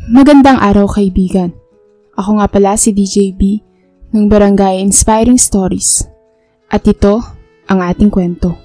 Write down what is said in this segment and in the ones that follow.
Magandang araw kaibigan. Ako nga pala si DJB ng Barangay Inspiring Stories. At ito ang ating kwento.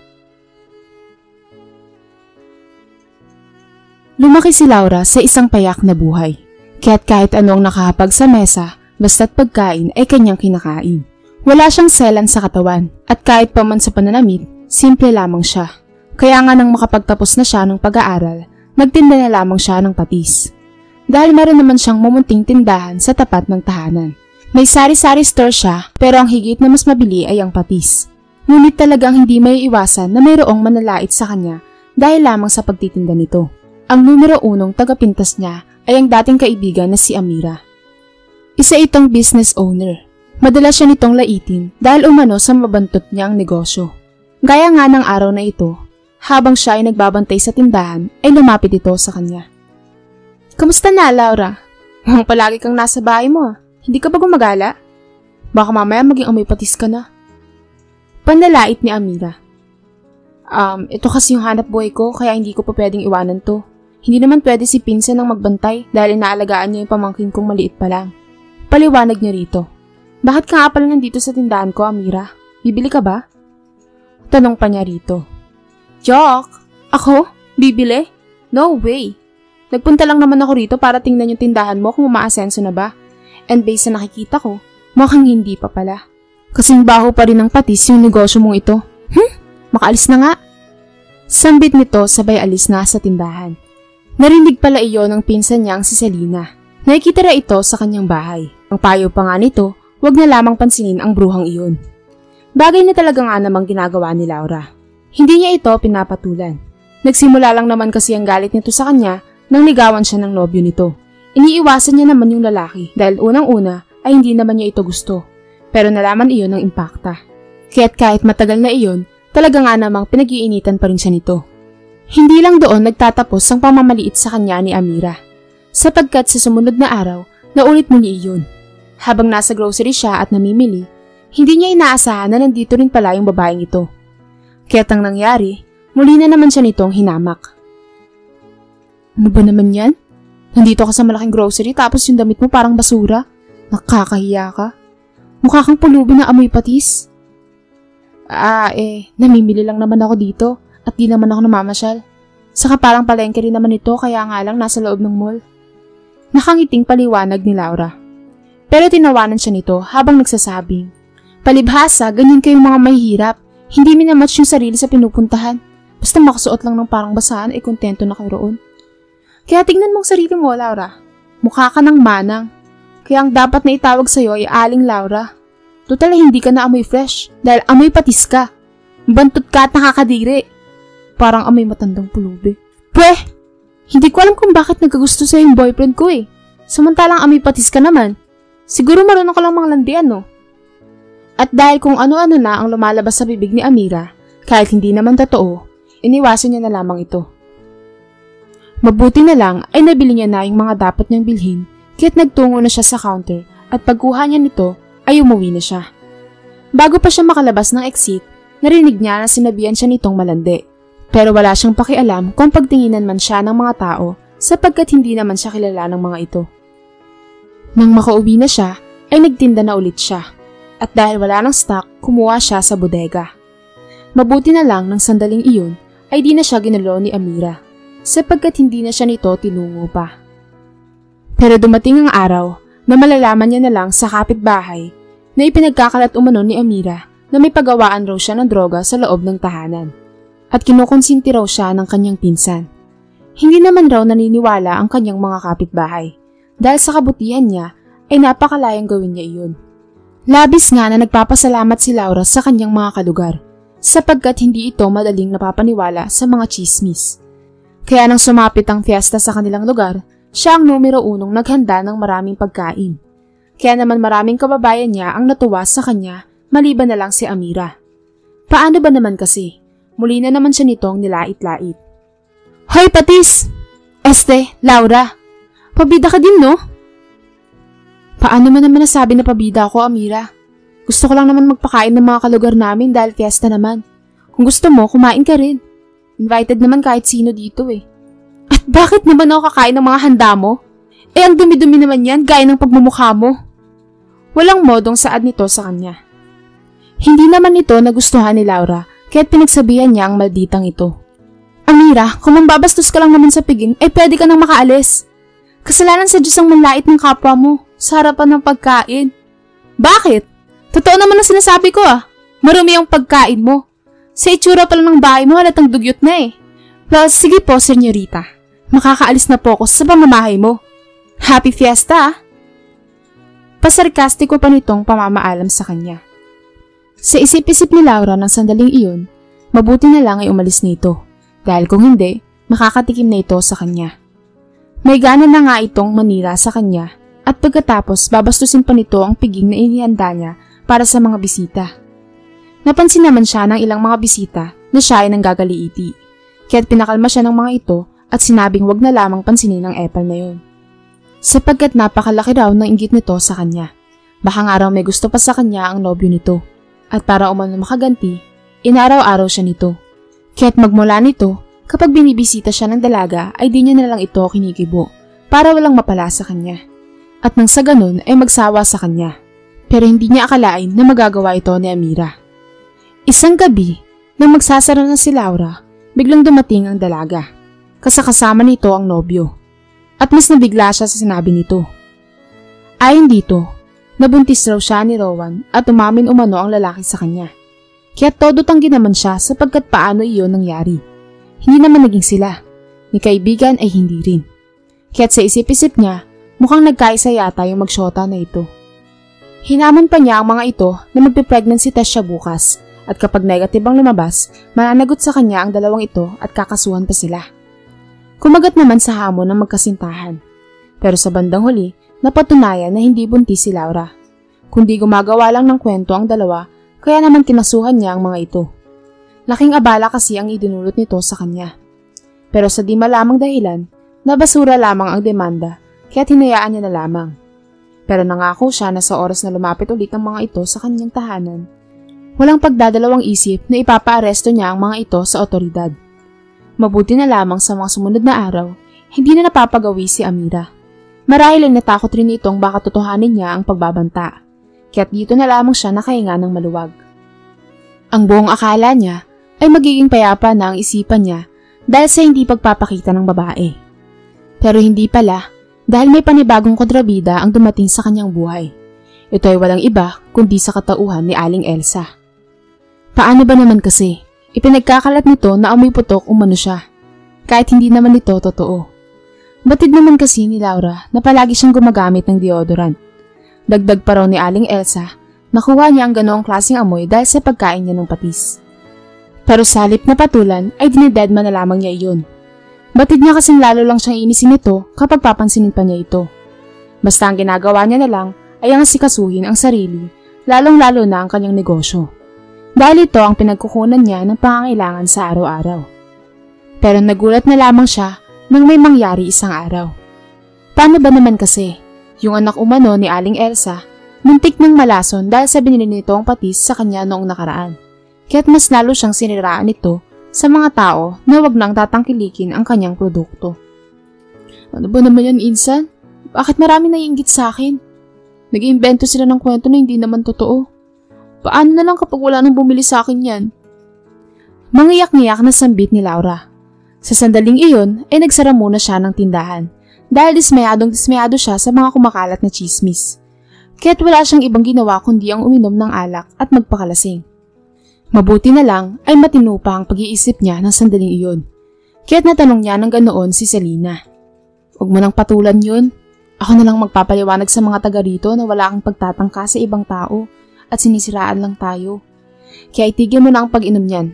Lumaki si Laura sa isang payak na buhay. Kaya't kahit ano ang nakahapag sa mesa, basta't pagkain ay kanyang kinakain. Wala siyang selan sa katawan at kahit pa man sa pananamit, simple lamang siya. Kaya nga nang makapagtapos na siya ng pag-aaral, nagtinda na lamang siya ng patis. Dahil meron naman siyang mumunting tindahan sa tapat ng tahanan. May sari-sari store siya pero ang higit na mas mabili ay ang patis. Ngunit talagang hindi may iwasan na mayroong manalait sa kanya dahil lamang sa pagtitinda nito. Ang numero 1 tagapintas niya ay ang dating kaibigan na si Amira. Isa itong business owner. Madalas siya nitong laitin dahil umano sa mabantot niyang negosyo. Gaya nga ng araw na ito, habang siya ay nagbabantay sa tindahan ay lumapit ito sa kanya. Kamusta na, Laura? Mukhang palagi kang nasa bahay mo. Hindi ka ba gumagala? Baka mamaya maging amoy patis ka na. Panlalait ni Amira. Ito kasi yung hanap buhay ko kaya hindi ko pa pwedeng iwanan to. Hindi naman pwede si Pinsan ang magbantay dahil inaalagaan niya yung pamangkin kong maliit pa lang. Paliwanag niya rito. Bakit ka nga pala nandito sa tindahan ko, Amira? Bibili ka ba? Tanong pa niya rito. Joke! Ako? Bibili? No way! Nagpunta lang naman ako rito para tingnan yung tindahan mo kung umaasenso na ba. And based sa nakikita ko, mukhang hindi pa pala. Kasing baho pa rin ng patis yung negosyo mong ito. Makaalis na nga. Sambit nito sabay alis na sa tindahan. Narinig pala iyon ng pinsan niyang si Selena. Nakikita na ito sa kanyang bahay. Ang payo pa nga nito, wag na lamang pansinin ang bruhang iyon. Bagay na talaga nga namang ginagawa ni Laura. Hindi niya ito pinapatulan. Nagsimula lang naman kasi ang galit nito sa kanya nang ligawan siya ng nobyo nito. Iniiwasan niya naman yung lalaki dahil unang-una ay hindi naman niya ito gusto. Pero nalaman iyon ng impakta. Kaya't kahit matagal na iyon, talaga nga namang pinag-iinitan pa rin siya nito. Hindi lang doon nagtatapos ang pamamaliit sa kanya ni Amira. Sapagkat sa sumunod na araw, naulit muli iyon. Habang nasa grocery siya at namimili, hindi niya inaasahan na nandito rin pala yung babaeng ito. Kaya't ang nangyari, muli na naman siya nitong hinamak. Ano ba naman yan? Nandito ka sa malaking grocery tapos yung damit mo parang basura. Nakakahiya ka. Mukha kang pulubi na amoy patis. Namimili lang naman ako dito at di naman ako namamasyal. Saka parang palengke rin naman ito kaya nga lang nasa loob ng mall. Nakangiting paliwanag ni Laura. Pero tinawanan siya nito habang nagsasabing, palibhasa, ganyan kayong mga mahihirap. Hindi minamatch yung sarili sa pinupuntahan. Basta makasuot lang ng parang basahan ay kontento na kayo roon. Kaya tingnan mong sarili mo, Laura. Mukha ka ng manang. Kaya ang dapat na itawag sa'yo ay Aling Laura. Total hindi ka na amoy fresh dahil amoy patis ka. Bantot ka at nakakadiri. Parang amoy matandang pulubi. Pweh! Hindi ko alam kung bakit nagkagusto sa'yo yung boyfriend ko eh. Samantalang amoy patis ka naman. Siguro marunong ka lang manglandian, no? At dahil kung ano-ano na ang lumalabas sa bibig ni Amira, kahit hindi naman totoo, iniwasan niya na lamang ito. Mabuti na lang ay nabili niya na yung mga dapat niyang bilhin kaya't nagtungo na siya sa counter at pagkuha niya nito ay umuwi na siya. Bago pa siya makalabas ng exit, narinig niya na sinabihan siya nitong malandi. Pero wala siyang pakialam kung pagtinginan man siya ng mga tao sapagkat hindi naman siya kilala ng mga ito. Nang makauwi na siya, ay nagtinda na ulit siya. At dahil wala ng stock, kumuha siya sa bodega. Mabuti na lang ng sandaling iyon ay di na siya ginulo ni Amira. Sapagkat hindi na siya nito tinungo pa. Pero dumating ang araw na malalaman niya na lang sa kapitbahay na ipinagkakalat umano ni Amira na may pagawaan raw siya ng droga sa loob ng tahanan at kinukonsinti raw siya ng kanyang pinsan. Hindi naman raw naniniwala ang kanyang mga kapitbahay dahil sa kabutihan niya ay napakalayang gawin niya iyon. Labis nga na nagpapasalamat si Laura sa kanyang mga kalugar sapagkat hindi ito madaling napapaniwala sa mga chismis. Kaya nang sumapit ang fiesta sa kanilang lugar, siya ang numero 1 naghanda ng maraming pagkain. Kaya naman maraming kababayan niya ang natuwa sa kanya maliban na lang si Amira. Paano ba naman kasi? Muli na naman siya nitong nilait-lait. Hoy patis! Laura! Pabida ka din no? Paano mo naman nasabi na pabida ako, Amira? Gusto ko lang naman magpakain ng mga kalugar namin dahil fiesta naman. Kung gusto mo, kumain ka rin. Invited naman kahit sino dito eh. At bakit naman ako kakain ng mga handa mo? Ang dumi-dumi naman yan, gaya ng pagmumukha mo. Walang modong saad nito sa kanya. Hindi naman ito nagustuhan ni Laura, kaya't pinagsabihan niya ang malditang ito. Amira, kung mambabastos ka lang naman sa piging, ay pwede ka nang makaalis. Kasalanan sa Diyos ang manlait ng kapwa mo, sa harapan ng pagkain. Bakit? Totoo naman ang sinasabi ko Marumi ang pagkain mo. Sa itsura pa lang ng bahay mo, halatang dugyot na eh. Well, sige po, senyorita. Makakaalis na po ako sa pamamahay mo. Happy fiesta Pasarkastiko pa nitong pamamaalam sa kanya. Sa isip-isip ni Laura ng sandaling iyon, mabuti na lang ay umalis nito. Dahil kung hindi, makakatikim na ito sa kanya. May gana na nga itong manira sa kanya at pagkatapos babastusin pa nito ang piging na inihanda niya para sa mga bisita. Napansin naman siya ng ilang mga bisita na siya ay nanggagaliiti. Kaya't pinakalma siya ng mga ito at sinabing wag na lamang pansinin ang epal na yun. Sapagkat napakalaki raw ng inggit nito sa kanya. Baka nga raw may gusto pa sa kanya ang nobyo nito. At para umano makaganti, inaraw-araw siya nito. Kaya't magmula nito, kapag binibisita siya ng dalaga ay di niya na lang ito kinikibo para walang mapala sa kanya. At nang sa ganun ay magsawa sa kanya. Pero hindi niya akalain na magagawa ito ni Amira. Isang gabi, nang magsasara na si Laura, biglang dumating ang dalaga. Kasakasama nito ang nobyo. At mas nabigla siya sa sinabi nito. Ayon dito, nabuntis raw siya ni Rowan at umamin umano ang lalaki sa kanya. Kaya't todo tanggi naman siya sapagkat paano iyon nangyari. Hindi naman naging sila. Ni kaibigan ay hindi rin. Kaya't sa isip-isip niya, mukhang nagkaisa yata yung magsyota na ito. Hinamon pa niya ang mga ito na magpipregnancy test siya bukas at kapag negative ang lumabas, mananagot sa kanya ang dalawang ito at kakasuhan pa sila. Kumagat naman sa hamon ng magkasintahan. Pero sa bandang huli, napatunayan na hindi buntis si Laura. Kundi gumagawa lang ng kwento ang dalawa, kaya naman kinasuhan niya ang mga ito. Laking abala kasi ang idinulot nito sa kanya. Pero sa di malamang dahilan, nabasura lamang ang demanda, kaya hinayaan niya na lamang. Pero nangako siya na sa oras na lumapit ulit ang mga ito sa kanyang tahanan, walang pagdadalawang isip na ipapaaresto niya ang mga ito sa otoridad. Mabuti na lamang sa mga sumunod na araw, hindi na napapagawi si Amira. Marahil ay natakot rin itong baka totohanin niya ang pagbabanta, kaya't dito na lamang siya nakahinga ng maluwag. Ang buong akala niya ay magiging payapa na ang isipan niya dahil sa hindi pagpapakita ng babae. Pero hindi pala dahil may panibagong kontrabida ang dumating sa kanyang buhay. Ito ay walang iba kundi sa katauhan ni Aling Elsa. Paano ba naman kasi? Ipinagkakalat nito na amoy putok umano siya, kahit hindi naman ito totoo. Batid naman kasi ni Laura na palagi siyang gumagamit ng deodorant. Dagdag pa raw ni Aling Elsa, nakuha niya ang ganoong klaseng amoy dahil sa pagkain niya ng patis. Pero sa halip na patulan ay dinidedma na lamang niya iyon. Batid niya kasing lalo lang siyang inisin nito kapag papansinin pa niya ito. Basta ang ginagawa niya na lang ay ang asikasuhin ang sarili, lalong-lalo na ang kanyang negosyo. Dahil ito ang pinagkukunan niya ng pangangailangan sa araw-araw. Pero nagulat na lamang siya nang may mangyari isang araw. Paano ba naman kasi? Yung anak umano ni Aling Elsa, muntik ng malason dahil sa binili nito ang patis sa kanya noong nakaraan. Kaya't mas lalo siyang siniraan nito sa mga tao na wag nang tatangkilikin ang kanyang produkto. Ano ba naman yan, Insan? Bakit marami naiinggit sa akin? Nag-iimbento sila ng kwento na hindi naman totoo. Paano na lang kapag wala nang bumili sa akin yan? Mangiyak-ngiyak na sambit ni Laura. Sa sandaling iyon ay nagsara muna siya ng tindahan dahil dismayado siya sa mga kumakalat na chismis. Kaya't wala siyang ibang ginawa kundi ang uminom ng alak at magpakalasing. Mabuti na lang ay matino pa ang pag-iisip niya ng sandaling iyon. Kaya't natanong niya ng ganoon si Selina. Huwag mo nang patulan yun. Ako na lang magpapaliwanag sa mga taga rito na wala kang pagtatangka sa ibang tao at sinisiraan lang tayo. Kaya itigil mo na ang pag-inom niyan.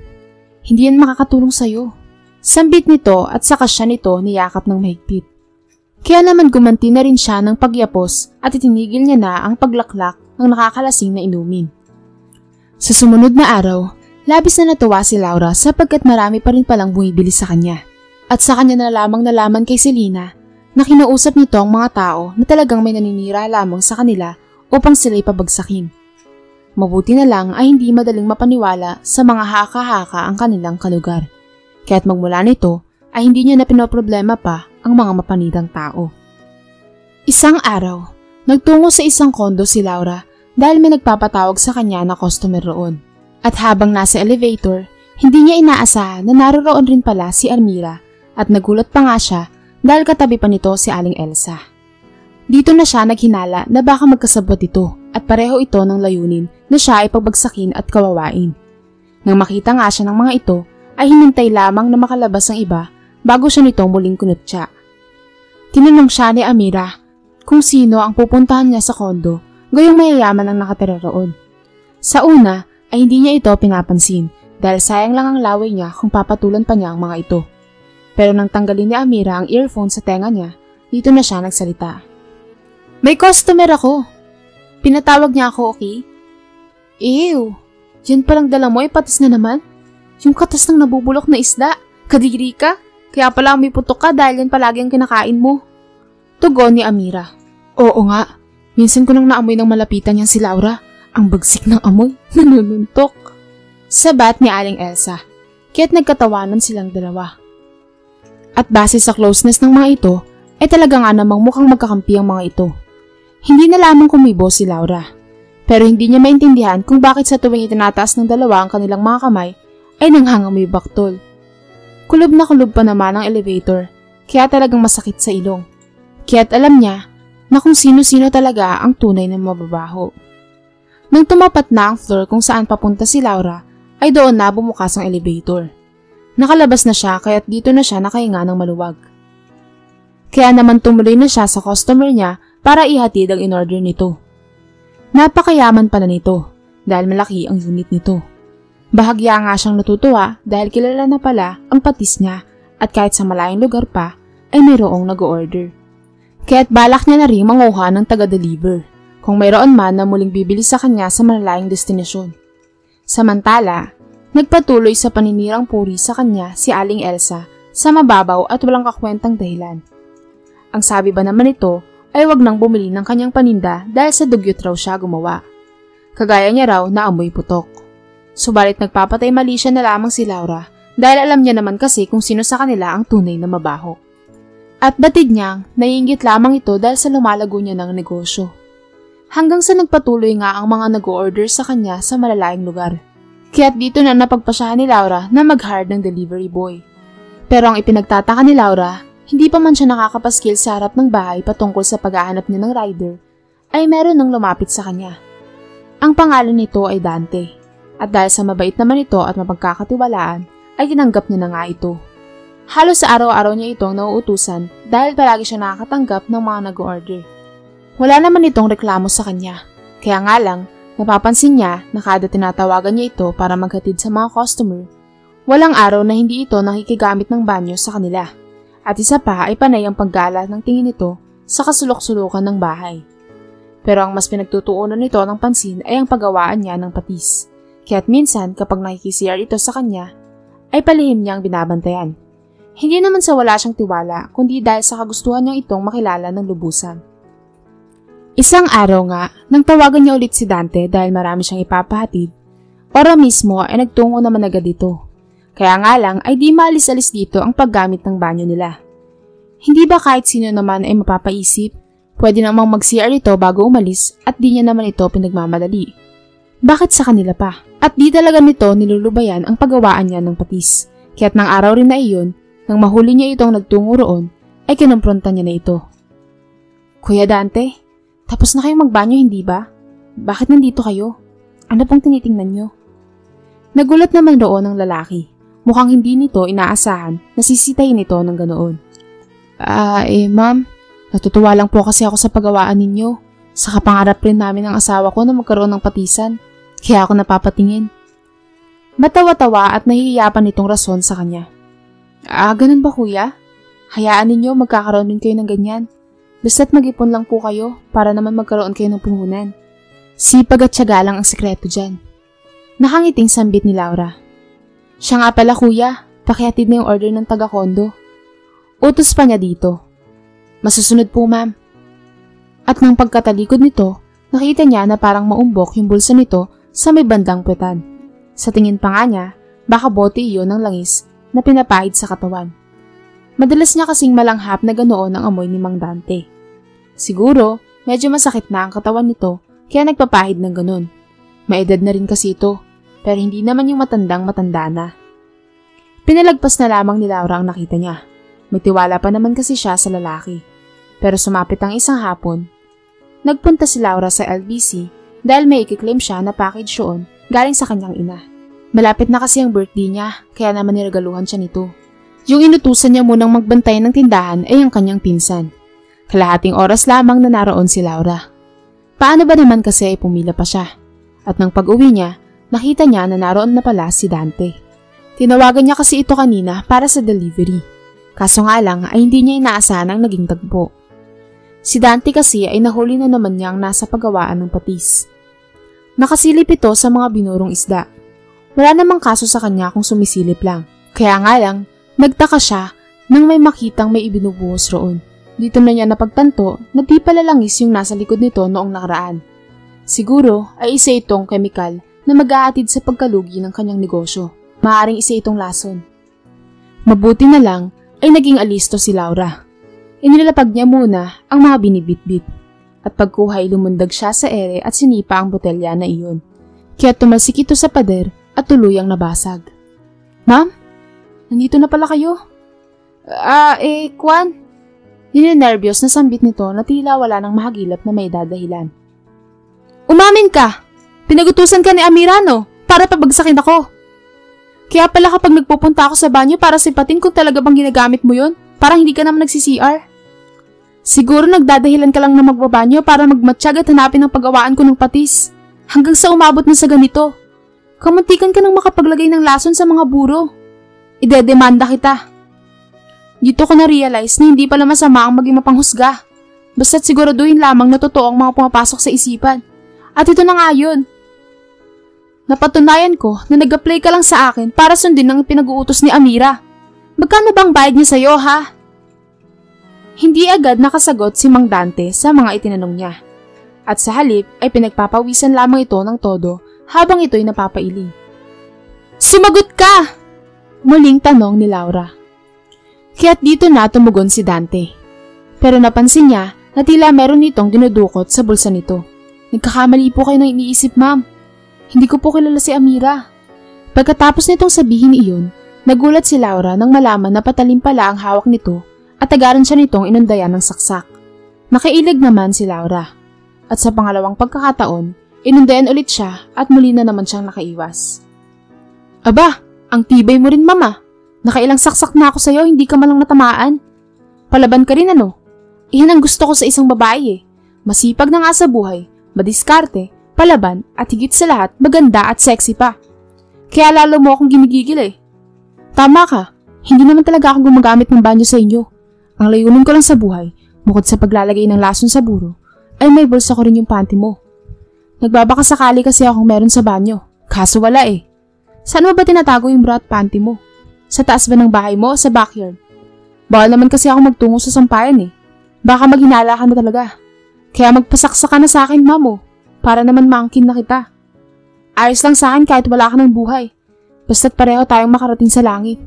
Hindi yan makakatulong sa'yo. Sambit nito at saka siya nito niyakap ng mahigpit. Kaya naman gumanti na rin siya ng pagyapos at itinigil niya na ang paglaklak ng nakakalasing na inumin. Sa sumunod na araw, labis na natuwa si Laura sapagkat marami pa rin palang bumibili sa kanya. At sa kanya na lamang nalaman kay Selina na kinausap nito ang mga tao na talagang may naninira lamang sa kanila upang sila'y pabagsakin. Mabuti na lang ay hindi madaling mapaniwala sa mga haka-haka ang kanilang kalugar. Kaya't magmula nito ay hindi niya na pinoproblema pa ang mga mapanidang tao. Isang araw, nagtungo sa isang kondo si Laura dahil may nagpapatawag sa kanya na customer roon. At habang nasa elevator, hindi niya inaasahan na naroroon rin pala si Amira at nagulat pa nga siya dahil katabi pa nito si Aling Elsa. Dito na siya naghinala na baka magkasabot ito at pareho ito ng layunin na siya ay pagbagsakin at kawawain. Nang makita nga siya ng mga ito, ay hinintay lamang na makalabas ang iba bago siya nito muling kunutya. Tinanong siya ni Amira kung sino ang pupuntahan niya sa kondo, gayong mayayaman ang nakatira roon. Sa una ay hindi niya ito pinapansin dahil sayang lang ang laway niya kung papatulan pa niya ang mga ito. Pero nang tanggalin ni Amira ang earphone sa tenga niya, dito na siya nagsalita. May customer ako. Pinatawag niya ako, okay? Ew, yan palang dala mo ay patis na naman. Yung katas ng nabubulok na isda, kadiri ka? Kaya pala may putok ka dahil yan palagi ang kinakain mo. Tugon ni Amira. Oo nga, minsan ko nang naamoy ng malapitan niyang si Laura. Ang bagsik ng amoy, nanununtok. Sabat ni Aling Elsa, kaya't nagkatawanan silang dalawa. At base sa closeness ng mga ito, ay talaga nga namang mukhang magkakampi ang mga ito. Hindi na lamang kumibo si Laura, pero hindi niya maintindihan kung bakit sa tuwing itinataas ng dalawa ang kanilang mga kamay, ay nanghangamoy baktol. Kulob na kulob pa naman ang elevator, kaya talagang masakit sa ilong. Kaya't alam niya na kung sino-sino talaga ang tunay na mababaho. Nang tumapat na ang floor kung saan papunta si Laura, ay doon na bumukas ang elevator. Nakalabas na siya kaya't dito na siya nakahinga ng maluwag. Kaya naman tumuloy na siya sa customer niya para ihatid ang in-order nito. Napakayaman pala nito dahil malaki ang unit nito. Bahagya nga siyang natutuwa dahil kilala na pala ang patis niya at kahit sa malayong lugar pa ay mayroong nag-order. Kaya't balak niya na rin manguha ng taga-deliver kung mayroon man na muling bibili sa kanya sa malalayong destinasyon. Samantala, nagpatuloy sa paninirang puri sa kanya si Aling Elsa sa mababaw at walang kakwentang dahilan. Ang sabi ba naman nito ay wag nang bumili ng kanyang paninda dahil sa dugyot raw siya gumawa. Kagaya niya raw na amoy putok. Subalit nagpapatay mali siya na lamang si Laura dahil alam niya naman kasi kung sino sa kanila ang tunay na mabaho. At batid niyang naiinggit lamang ito dahil sa lumalago niya ng negosyo. Hanggang sa nagpatuloy nga ang mga nag-order sa kanya sa malalayong lugar. Kaya't dito na napagpasyahan ni Laura na mag-hire ng delivery boy. Pero ang ipinagtataka ni Laura, hindi pa man siya nakakapaskil sa harap ng bahay patungkol sa paghahanap niya ng rider, ay meron nang lumapit sa kanya. Ang pangalan nito ay Dante. At dahil sa mabait naman ito at mapagkakatiwalaan, ay tinanggap niya na nga ito. Halos sa araw-araw niya itong nauutusan dahil palagi siya nakakatanggap ng mga nag-order. Wala naman itong reklamo sa kanya, kaya nga lang, napapansin niya na kada tinatawagan niya ito para maghatid sa mga customer, walang araw na hindi ito nakikigamit ng banyo sa kanila. At isa pa ay panay ang paggala ng tingin nito sa kasulok-sulukan ng bahay. Pero ang mas pinagtutuunan nito ng pansin ay ang paggawaan niya ng patis. Kaya't minsan kapag nakikisiyar ito sa kanya, ay palihim niyang binabantayan. Hindi naman sa wala siyang tiwala, kundi dahil sa kagustuhan niyang itong makilala ng lubusan. Isang araw nga, nang tawagan niya ulit si Dante dahil marami siyang ipapahatid, ora mismo ay nagtungo naman agad dito. Kaya nga lang ay di maalis-alis dito ang paggamit ng banyo nila. Hindi ba kahit sino naman ay mapapaisip, pwede namang mag-CR ito bago umalis at di niya naman ito pinagmamadali. Bakit sa kanila pa? At di talaga nito nilulubayan ang paggawaan niya ng patis. Kaya't nang araw rin na iyon, nang mahuli niya itong nagtungo roon, ay kinumpronta niya na ito. Kuya Dante, tapos na kayong magbanyo hindi ba? Bakit nandito kayo? Ano pang tinitingnan niyo? Nagulat naman roon ang lalaki. Mukhang hindi nito inaasahan na sisitahin ito ng ganoon. Ma'am, natutuwa lang po kasi ako sa paggawaan ninyo. Sa kapangarap rin namin ng asawa ko na magkaroon ng patisan. Kaya ako napapatingin. Matawa-tawa at nahihiya pa nitong rason sa kanya. Ganun ba kuya? Hayaan ninyo magkakaroon din kayo ng ganyan. Basta't mag-ipon lang po kayo para naman magkaroon kayo ng puhunan. Sipag at tiyaga lang ang sekreto dyan. Nakangiting sambit ni Laura. Siya nga pala kuya, pakihatid na yung order ng taga-kondo. Utos pa niya dito. Masusunod po ma'am. At nang pagkatalikod nito, nakita niya na parang maumbok yung bulsa nito sa may bandang puwetan. Sa tingin pa nga niya, baka bote iyon ng langis na pinapahid sa katawan. Madalas niya kasing malanghap na ganoon ang amoy ni Mang Dante. Siguro, medyo masakit na ang katawan nito kaya nagpapahid ng ganun. Maedad na rin kasi ito, pero hindi naman yung matandang matanda na. Pinalagpas na lamang ni Laura ang nakita niya. May tiwala pa naman kasi siya sa lalaki. Pero sumapit ang isang hapon. Nagpunta si Laura sa LBC dahil may ikiklaim siya na package yun galing sa kanyang ina. Malapit na kasi ang birthday niya, kaya naman niregaluhan siya nito. Yung inutusan niya munang magbantay ng tindahan ay ang kanyang pinsan. Kalahating oras lamang na naroon si Laura. Paano ba naman kasi ay pumila pa siya? At nang pag-uwi niya, nakita niya na naroon na pala si Dante. Tinawagan niya kasi ito kanina para sa delivery. Kaso nga lang ay hindi niya inaasahan ang naging tagpo. Si Dante kasi ay nahuli na naman niyang nasa paggawaan ng patis. Nakasilip ito sa mga binurong isda. Wala namang kaso sa kanya kung sumisilip lang. Kaya nga lang, nagtaka siya nang may makitang may ibinubuhos roon. Dito na niya napagtanto na di pala langis yung nasa likod nito noong nakaraan. Siguro ay isa itong kemikal na mag-aatid sa pagkalugi ng kanyang negosyo. Maaring isa itong lason. Mabuti na lang ay naging alisto si Laura. Inilapag niya muna ang mga binibitbit. At pagkuha ay lumundag siya sa ere at sinipa ang botelya na iyon. Kaya tumalsik ito sa pader at tuluyang nabasag. Ma'am, nandito na pala kayo? Kwan? Ninenervyos na sambit nito na tila wala nang mahagilap na may dadahilan. Umamin ka! Pinagutusan ka ni Amirano para pabagsakin ako. Kaya pala kapag nagpupunta ako sa banyo para sipatin kung talaga bang ginagamit mo yun, parang hindi ka naman nagsi-CR. Siguro nagdadahilan ka lang na magbabanyo para magmatsyag at hanapin ang pagawaan ko ng patis. Hanggang sa umabot na sa ganito. Kamuntikan ka nang makapaglagay ng lason sa mga buro. Idedemanda kita. Dito ko na-realize na hindi pala masama ang maging mapanghusga. Basta't siguraduhin lamang na totoo ang mga pumapasok sa isipan. At ito na nga yun. Napatunayan ko na nag-apply ka lang sa akin para sundin ang pinag-uutos ni Amira. Magkano bang bayad niya sa'yo, ha? Hindi agad nakasagot si Mang Dante sa mga itinanong niya. At sa halip ay pinagpapawisan lamang ito ng todo habang ito'y napapailing. Sumagot ka! Muling tanong ni Laura. Kaya't dito na tumugon si Dante. Pero napansin niya na tila meron nitong dinudukot sa bulsa nito. Nagkakamali po kayo ng iniisip, ma'am. Hindi ko po kilala si Amira. Pagkatapos nitong sabihin iyon, nagulat si Laura nang malaman na patalim pala ang hawak nito at agaran siya nitong inundayan ng saksak. Nakailig naman si Laura. At sa pangalawang pagkakataon, inundayan ulit siya at muli na naman siyang nakaiwas. Aba, ang tibay mo rin, mama. Nakailang saksak na ako sa'yo, hindi ka malang natamaan. Palaban ka rin ano? Iyan ang gusto ko sa isang babae eh. Masipag na nga sa buhay, madiskarte, palaban at higit sa lahat maganda at sexy pa. Kaya lalo mo akong ginigigil eh. Tama ka, hindi naman talaga ako gumagamit ng banyo sa inyo. Ang layunin ko lang sa buhay, bukod sa paglalagay ng lason sa buro, ay may bulsa ko rin yung panty mo. Nagbabaka sakali kasi akong meron sa banyo, kaso wala eh. Saan mo ba tinatago yung bra at panty mo? Sa taas ba ng bahay mo o sa backyard? Bawal naman kasi ako magtungo sa sampayan eh. Baka maghinala ka na talaga. Kaya magpasaksa ka na sa akin, mamo, para naman maangkin na kita. Ayos lang sa akin kahit wala ka ng buhay. Basta't pareho tayong makarating sa langit.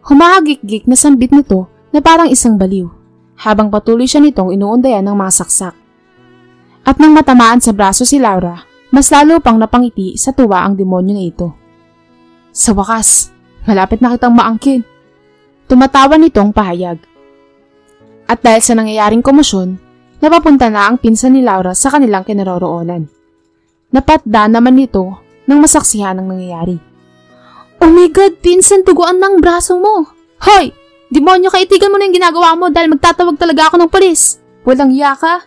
Humahagik-gik na sambit nito na parang isang baliw, habang patuloy siya nitong inuundayan ng mga saksak. At nang matamaan sa braso si Laura, mas lalo pang napangiti sa tuwa ang demonyo na ito. Sa wakas, malapit na kitang maangkin. Tumatawa nitong pahayag. At dahil sa nangyayaring komosyon, napapunta na ang pinsan ni Laura sa kanilang kinaroroonan. Napatda naman nito nang masaksihan ang nangyayari. Oh my God, pinsan, tuguan ng braso mo! Hoy! Demonyo ka, itigan mo na yung ginagawa mo dahil magtatawag talaga ako ng pulis! Walang iya ka!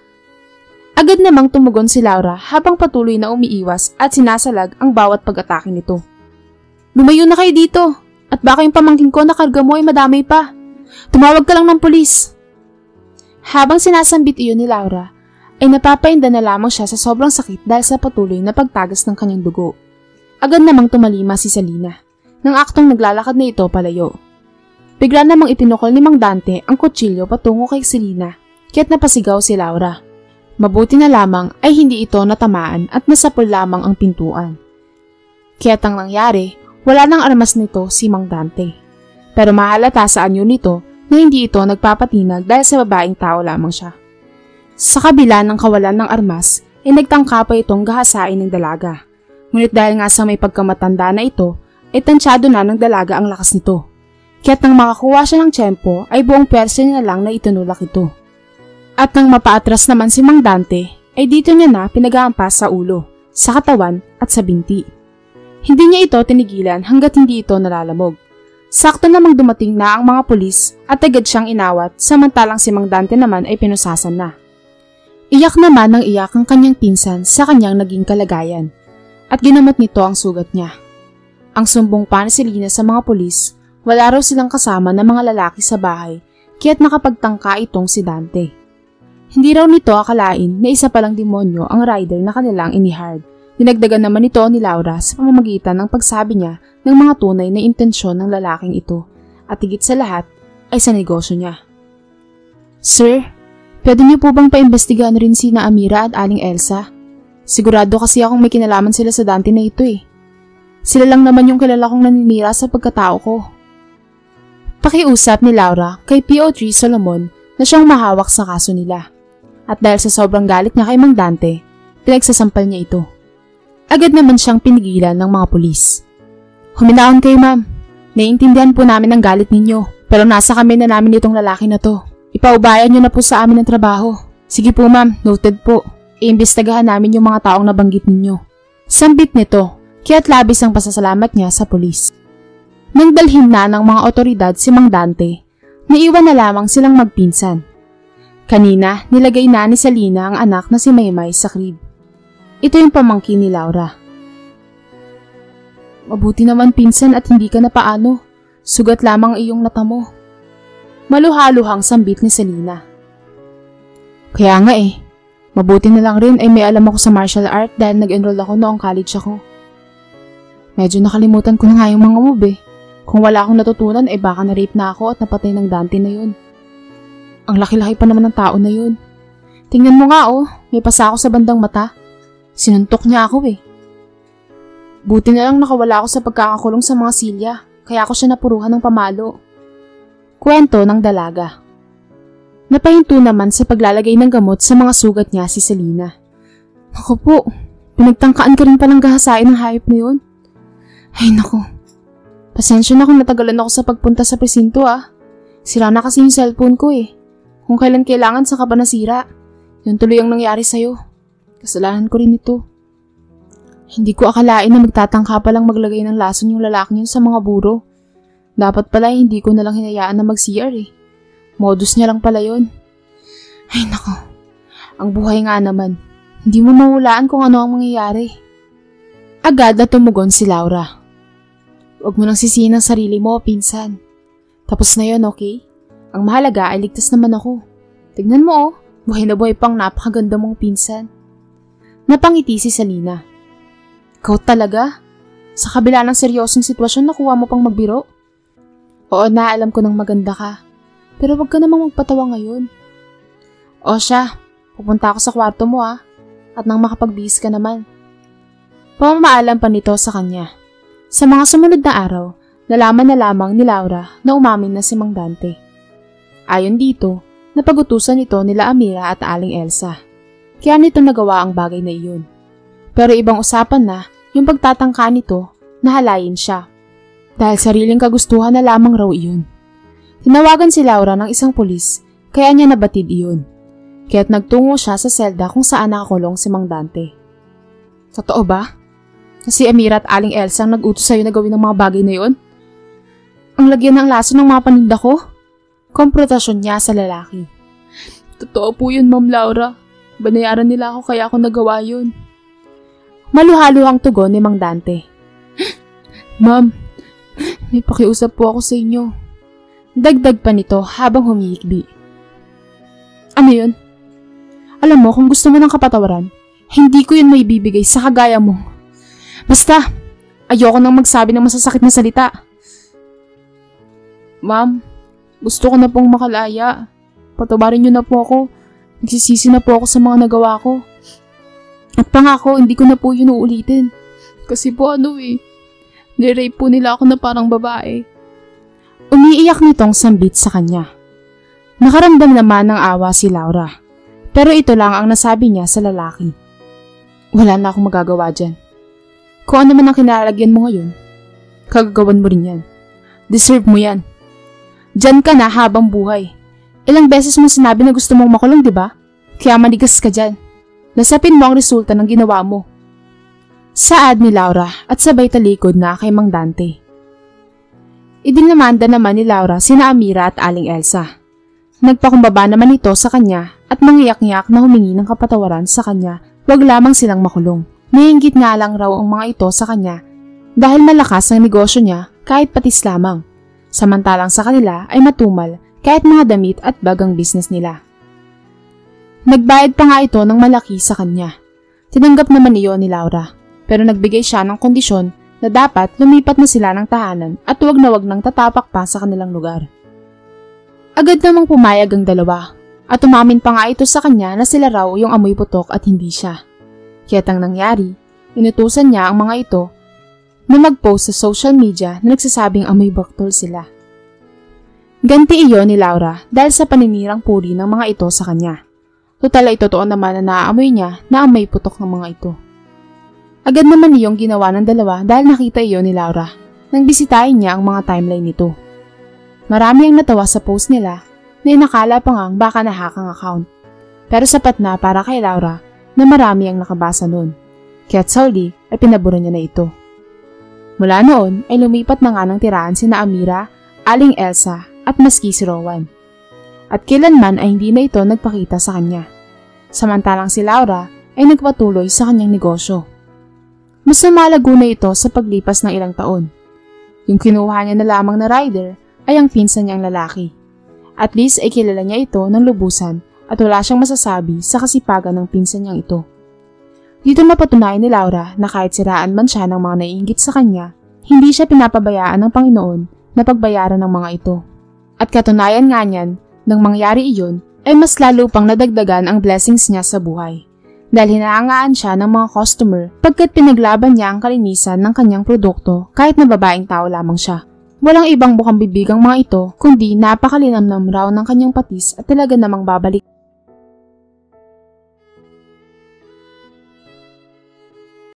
Agad namang tumugon si Laura habang patuloy na umiiwas at sinasalag ang bawat pag-atake nito. Lumayo na kayo dito! At baka yung pamangkin ko na karga mo ay madamay pa. Tumawag ka lang ng pulis. Habang sinasambit iyon ni Laura, ay napapainda na lamang siya sa sobrang sakit dahil sa patuloy na pagtagas ng kanyang dugo. Agad namang tumalima si Salina, nang aktong naglalakad na ito palayo. Bigla namang ipinukol ni Mang Dante ang kutsilyo patungo kay Salina, kaya't napasigaw si Laura. Mabuti na lamang ay hindi ito natamaan at nasapol lamang ang pintuan. Kaya't ang nangyari, wala nang armas nito si Mang Dante. Pero mahalata sa anyo nito na hindi ito nagpapatinag dahil sa babaeng tao lamang siya. Sa kabila ng kawalan ng armas, ay nagtangka pa itong gahasain ng dalaga. Ngunit dahil nga sa may pagkamatanda na ito, ay tansyado na ng dalaga ang lakas nito. Kaya't nang makakuha siya ng tiyempo, ay buong pwersa niya na lang na itinulak ito. At nang mapaatras naman si Mang Dante, ay dito niya na pinag-aampas sa ulo, sa katawan at sa binti. Hindi niya ito tinigilan hanggat hindi ito nalalamog. Sakto namang dumating na ang mga pulis at agad siyang inawat samantalang si Mang Dante naman ay pinusasan na. Iyak naman ng iyak ang kanyang pinsan sa kanyang naging kalagayan at ginamot nito ang sugat niya. Ang sumbong pa ni Selena sa mga pulis, wala raw silang kasama na mga lalaki sa bahay kaya't nakapagtangka itong si Dante. Hindi raw nito akalain na isa palang demonyo ang rider na kanilang inihard. Dinagdagan naman ito ni Laura sa pamamagitan ng pagsabi niya ng mga tunay na intensyon ng lalaking ito at higit sa lahat ay sa negosyo niya. Sir, pwede niyo po bang paimbestigahan rin sina Amira at Aling Elsa? Sigurado kasi akong may kinalaman sila sa Dante na ito eh. Sila lang naman yung kilala kong naninira sa pagkatao ko. Pakiusap ni Laura kay PO3 Solomon na siyang mahawak sa kaso nila. At dahil sa sobrang galit niya kay Mang Dante, pinagsasampal niya ito. Agad naman siyang pinigilan ng mga pulis. Huminaon kayo ma'am. Naiintindihan po namin ang galit ninyo. Pero nasa kami na namin itong lalaki na to. Ipaubayan niyo na po sa amin ang trabaho. Sige po ma'am, noted po. Iimbestagahan namin yung mga taong nabanggit ninyo. Sambit nito, kaya't labis ang pasasalamat niya sa pulis. Nang dalhin na ng mga otoridad si Mang Dante, naiwan na lamang silang magpinsan. Kanina, nilagay na ni Selena ang anak na si Maymay sa crib. Ito yung pamangkin ni Laura. Mabuti naman pinsan at hindi ka na paano. Sugat lamang iyong mata mo. Maluhaluhang sambit ni Selena. Kaya nga eh. Mabuti na lang rin ay may alam ako sa martial art dahil nag-enroll ako noong college ako. Medyo nakalimutan ko na nga yung mga move eh. Kung wala akong natutunan ay baka na-rape na ako at napatay ng Dante na yun. Ang laki-laki pa naman ng tao na yun. Tingnan mo nga oh, may pasa ako sa bandang mata. Sinuntok niya ako eh. Buti na lang nakawala ako sa pagkakakulong sa mga silya, kaya ako siya napuruhan ng pamalo. Kwento ng dalaga. Napahinto naman sa paglalagay ng gamot sa mga sugat niya si Selena. Ako po, pinagtangkaan ka rin palang gahasain ng hayop na yun. Ay naku, pasensya na kung natagalan ako sa pagpunta sa presinto ah. Sira na kasi yung cellphone ko eh. Kung kailan kailangan saka pa nasira. Yun tuloy ang nangyari sa'yo. Kasalanan ko rin ito. Hindi ko akalain na magtatangka palang maglagay ng lason yung lalaking yun sa mga buro. Dapat pala hindi ko nalang hinayaan na mag-CR eh. Modus niya lang pala yun. Ay nako, ang buhay nga naman. Hindi mo mahulaan kung ano ang mangyayari. Agad na tumugon si Laura. Huwag mo nang sisihin ang sarili mo, pinsan. Tapos na yun, okay? Ang mahalaga ay ligtas naman ako. Tignan mo oh, buhay na buhay pang napakaganda mong pinsan. Napangiti si Selena. Ikaw talaga? Sa kabila ng seryosong sitwasyon nakuha mo pang magbiro? Oo na, alam ko nang maganda ka. Pero wag ka namang magpatawa ngayon. O siya, pupunta ako sa kwarto mo ah. At nang makapagbihis ka naman. Pamamaalam pa nito sa kanya. Sa mga sumunod na araw, nalaman na lamang ni Laura na umamin na si Mang Dante. Ayon dito, napagutusan ito nila Amira at Aling Elsa. Kaya nito nagawa ang bagay na iyon. Pero ibang usapan na yung pagtatangka nito na halayin siya. Dahil sariling kagustuhan na lamang raw iyon. Tinawagan si Laura ng isang pulis kaya niya nabatid iyon. Kaya't nagtungo siya sa selda kung saan nakakulong si Mang Dante. Totoo ba? Si Amira at Aling Elsa ang nag-utos sa'yo na gawin ang mga bagay na iyon? Ang lagyan ng laso ng mga paninda ko? Komprotasyon niya sa lalaki. Totoo po yun, Ma'am Laura. Banayaran nila ako kaya ako nagawa yun. Maluhaluhang tugon ni Mang Dante. Ma'am, may pakiusap po ako sa inyo. Dagdag pa nito habang humihikbi. Ano yun? Alam mo, kung gusto mo ng kapatawaran, hindi ko yun may bibigay sa kagaya mo. Basta, ayoko nang magsabi ng masasakit na salita. Ma'am, gusto ko na pong makalaya. Patawarin niyo na po ako. Nagsisisi na po ako sa mga nagawa ko. At pangako, hindi ko na po yun uulitin. Kasi po nirape po nila ako na parang babae. Umiiyak nitong sambit sa kanya. Nakaramdam naman ng awa si Laura. Pero ito lang ang nasabi niya sa lalaki. Wala na akong magagawa dyan. Kung ano man ang kinalalagyan mo ngayon, kagagawan mo rin yan. Deserve mo yan. Dyan ka na habang buhay. Ilang beses mo sinabi na gusto mong makulong, di ba? Kaya manigas ka dyan. Nasapin mo ang resulta ng ginawa mo. Saad ni Laura at sabay talikod na kay Mang Dante. Idinamanda naman ni Laura sina Amira at Aling Elsa. Nagpakumbaba naman ito sa kanya at mangiyak-ngiyak na humingi ng kapatawaran sa kanya, wag lamang silang makulong. Naiinggit nga lang raw ang mga ito sa kanya dahil malakas ang negosyo niya kahit patis lamang. Samantalang sa kanila ay matumal kahit mga damit at bagang business nila. Nagbayad pa nga ito ng malaki sa kanya. Tinanggap naman iyon ni Laura pero nagbigay siya ng kondisyon na dapat lumipat na sila ng tahanan at huwag na wag nang tatapak pa sa kanilang lugar. Agad namang pumayag ang dalawa at umamin pa nga ito sa kanya na sila raw yung amoy putok at hindi siya. Kaya't ang nangyari, inutusan niya ang mga ito na mag-post sa social media na nagsasabing amoy baktol sila. Ganti iyon ni Laura dahil sa paninirang puri ng mga ito sa kanya. Total ay totoo naman na naaamoy niya na amoy putok ng mga ito. Agad naman iyong ginawa ng dalawa dahil nakita iyon ni Laura nang bisitahin niya ang mga timeline nito. Marami ang natawa sa post nila na inakala pa ngang baka na-hack ang account. Pero sapat na para kay Laura na marami ang nakabasa nun. Kaya't sa huli ay pinabura niya na ito. Mula noon ay lumipat na nga ng tirahan sina Amira, Aling Elsa at maski si Rowan. At kailanman ay hindi na ito nagpakita sa kanya. Samantalang si Laura ay nagpatuloy sa kanyang negosyo. Mas lumalago na ito sa paglipas ng ilang taon. Yung kinuha niya na lamang na rider ay ang pinsan niyang lalaki. At least ay kilala niya ito ng lubusan at wala siyang masasabi sa kasipagan ng pinsan niyang ito. Dito napatunayan ni Laura na kahit siraan man siya ng mga naiinggit sa kanya, hindi siya pinapabayaan ng Panginoon na pagbayaran ng mga ito. At katunayan nga niyan, nang mangyari iyon, ay mas lalo pang nadagdagan ang blessings niya sa buhay. Dahil hinahangaan siya ng mga customer pagkat pinaglaban niya ang kalinisan ng kanyang produkto kahit na babaeng tao lamang siya. Walang ibang bukang bibig ang mga ito kundi napakalinamnam raw ng kanyang patis at talaga namang babalik.